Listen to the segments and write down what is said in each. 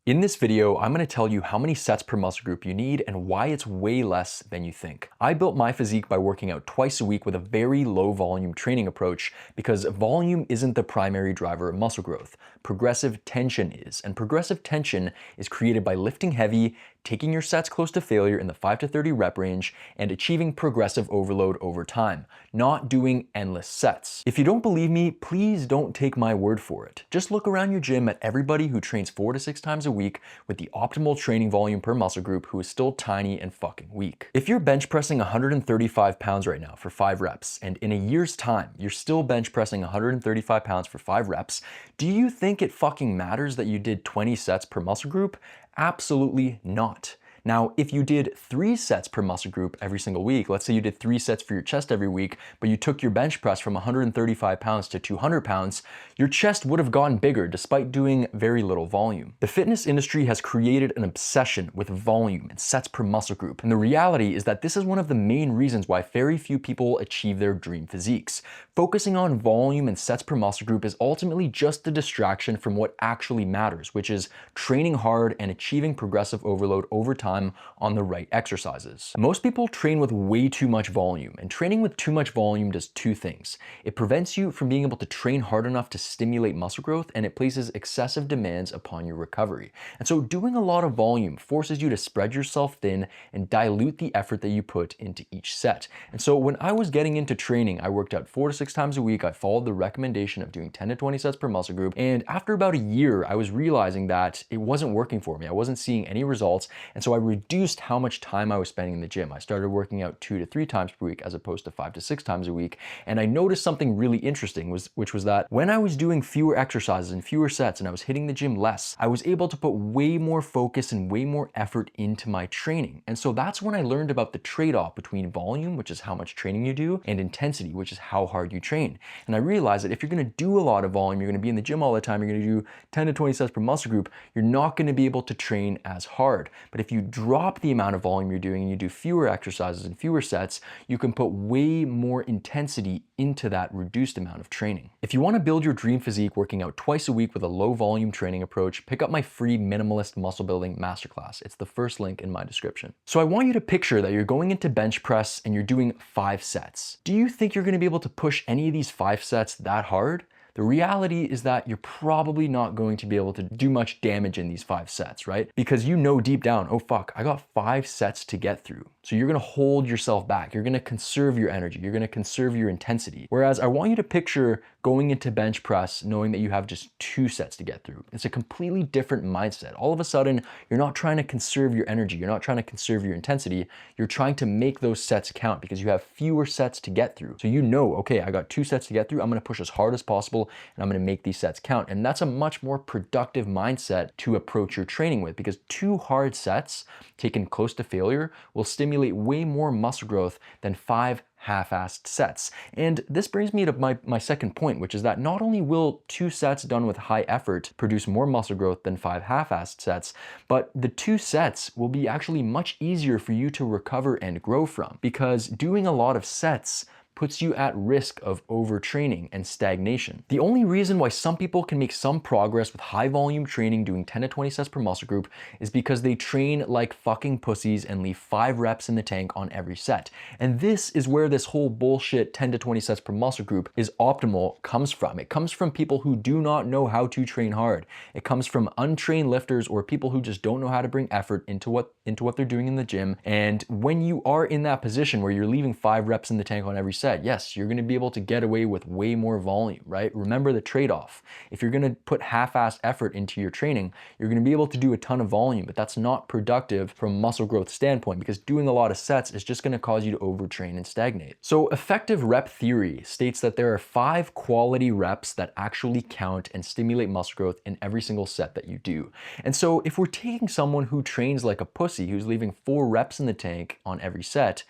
In this video, I'm going to tell you how many sets per muscle group you need and why it's way less than you think. I built my physique by working out twice a week with a very low volume training approach because volume isn't the primary driver of muscle growth. Progressive tension is, and progressive tension is created by lifting heavy, taking your sets close to failure in the 5 to 30 rep range, and achieving progressive overload over time, not doing endless sets. If you don't believe me, please don't take my word for it. Just look around your gym at everybody who trains 4 to 6 times a week with the optimal training volume per muscle group who is still tiny and fucking weak. If you're bench pressing 135 pounds right now for 5 reps, and in a year's time, you're still bench pressing 135 pounds for 5 reps, do you think it fucking matters that you did 20 sets per muscle group? Absolutely not. Now, if you did 3 sets per muscle group every single week, let's say you did 3 sets for your chest every week, but you took your bench press from 135 pounds to 200 pounds, your chest would have gotten bigger despite doing very little volume. The fitness industry has created an obsession with volume and sets per muscle group, and the reality is that this is one of the main reasons why very few people achieve their dream physiques. Focusing on volume and sets per muscle group is ultimately just a distraction from what actually matters, which is training hard and achieving progressive overload over time on the right exercises. Most people train with way too much volume, and training with too much volume does 2 things. It prevents you from being able to train hard enough to stimulate muscle growth, and it places excessive demands upon your recovery. And so doing a lot of volume forces you to spread yourself thin and dilute the effort that you put into each set. And so when I was getting into training, I worked out 4 to 6 times a week. I followed the recommendation of doing 10 to 20 sets per muscle group, and after about a year, I was realizing that it wasn't working for me. I wasn't seeing any results, and so I reduced how much time I was spending in the gym. I started working out 2 to 3 times per week as opposed to 5 to 6 times a week. And I noticed something really interesting, which was that when I was doing fewer exercises and fewer sets and I was hitting the gym less, I was able to put way more focus and way more effort into my training. And so that's when I learned about the trade-off between volume, which is how much training you do, and intensity, which is how hard you train. And I realized that if you're going to do a lot of volume, you're going to be in the gym all the time, you're going to do 10 to 20 sets per muscle group, you're not going to be able to train as hard. But if you drop the amount of volume you're doing and you do fewer exercises and fewer sets, you can put way more intensity into that reduced amount of training. If you want to build your dream physique working out twice a week with a low volume training approach, pick up my free minimalist muscle building masterclass. It's the first link in my description. So I want you to picture that you're going into bench press and you're doing 5 sets. Do you think you're going to be able to push any of these 5 sets that hard? The reality is that you're probably not going to be able to do much damage in these 5 sets, right? Because you know deep down, oh fuck, I got 5 sets to get through. So you're gonna hold yourself back. You're gonna conserve your energy. You're gonna conserve your intensity. Whereas I want you to picture going into bench press knowing that you have just 2 sets to get through. It's a completely different mindset. All of a sudden, you're not trying to conserve your energy. You're not trying to conserve your intensity. You're trying to make those sets count because you have fewer sets to get through. So you know, okay, I got 2 sets to get through. I'm gonna push as hard as possible and I'm gonna make these sets count. And that's a much more productive mindset to approach your training with, because 2 hard sets taken close to failure will stimulate way more muscle growth than 5 half-assed sets. And this brings me to my second point, which is that not only will 2 sets done with high effort produce more muscle growth than 5 half-assed sets, but the 2 sets will be actually much easier for you to recover and grow from, because doing a lot of sets puts you at risk of overtraining and stagnation. The only reason why some people can make some progress with high volume training doing 10 to 20 sets per muscle group is because they train like fucking pussies and leave 5 reps in the tank on every set. And this is where this whole bullshit 10 to 20 sets per muscle group is optimal comes from. It comes from people who do not know how to train hard. It comes from untrained lifters or people who just don't know how to bring effort into what they're doing in the gym. And when you are in that position where you're leaving 5 reps in the tank on every set, yes, you're going to be able to get away with way more volume, right? Remember the trade-off. If you're going to put half-assed effort into your training, you're going to be able to do a ton of volume, but that's not productive from a muscle growth standpoint, because doing a lot of sets is just going to cause you to overtrain and stagnate. So effective rep theory states that there are 5 quality reps that actually count and stimulate muscle growth in every single set that you do. And so if we're taking someone who trains like a pussy, who's leaving 4 reps in the tank on every set,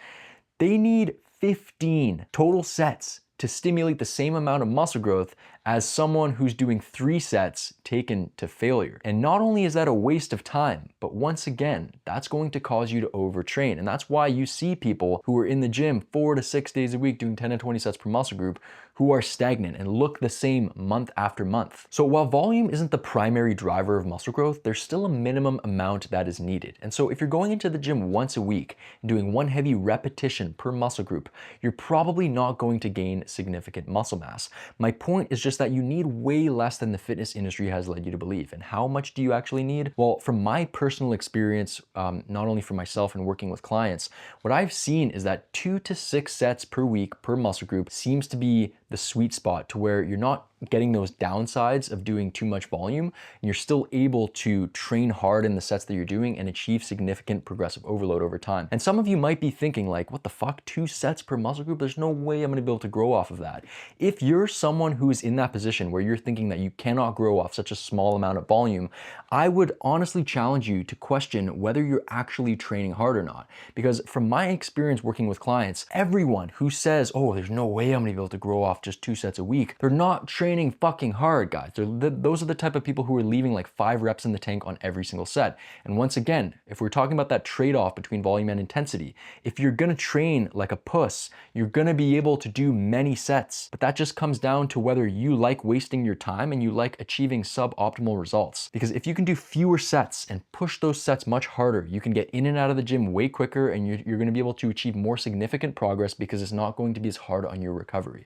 they need 15 total sets to stimulate the same amount of muscle growth as someone who's doing 3 sets taken to failure. And not only is that a waste of time, but once again, that's going to cause you to overtrain. And that's why you see people who are in the gym 4 to 6 days a week doing 10 to 20 sets per muscle group who are stagnant and look the same month after month. So while volume isn't the primary driver of muscle growth, there's still a minimum amount that is needed. And so if you're going into the gym once a week and doing one heavy repetition per muscle group, you're probably not going to gain significant muscle mass. My point is just that you need way less than the fitness industry has led you to believe. And how much do you actually need? Well, from my personal experience, not only for myself and working with clients, what I've seen is that 2 to 6 sets per week per muscle group seems to be the sweet spot, to where you're not getting those downsides of doing too much volume, and you're still able to train hard in the sets that you're doing and achieve significant progressive overload over time. And some of you might be thinking like, what the fuck, 2 sets per muscle group? There's no way I'm gonna be able to grow off of that. If you're someone who's in that position where you're thinking that you cannot grow off such a small amount of volume, I would honestly challenge you to question whether you're actually training hard or not. Because from my experience working with clients, everyone who says, oh, there's no way I'm gonna be able to grow off just 2 sets a week, they're not training fucking hard, guys. Those are the type of people who are leaving like 5 reps in the tank on every single set. And once again, if we're talking about that trade-off between volume and intensity, if you're gonna train like a puss, you're gonna be able to do many sets. But that just comes down to whether you like wasting your time and you like achieving suboptimal results. Because if you can do fewer sets and push those sets much harder, you can get in and out of the gym way quicker, and you're gonna be able to achieve more significant progress because it's not going to be as hard on your recovery.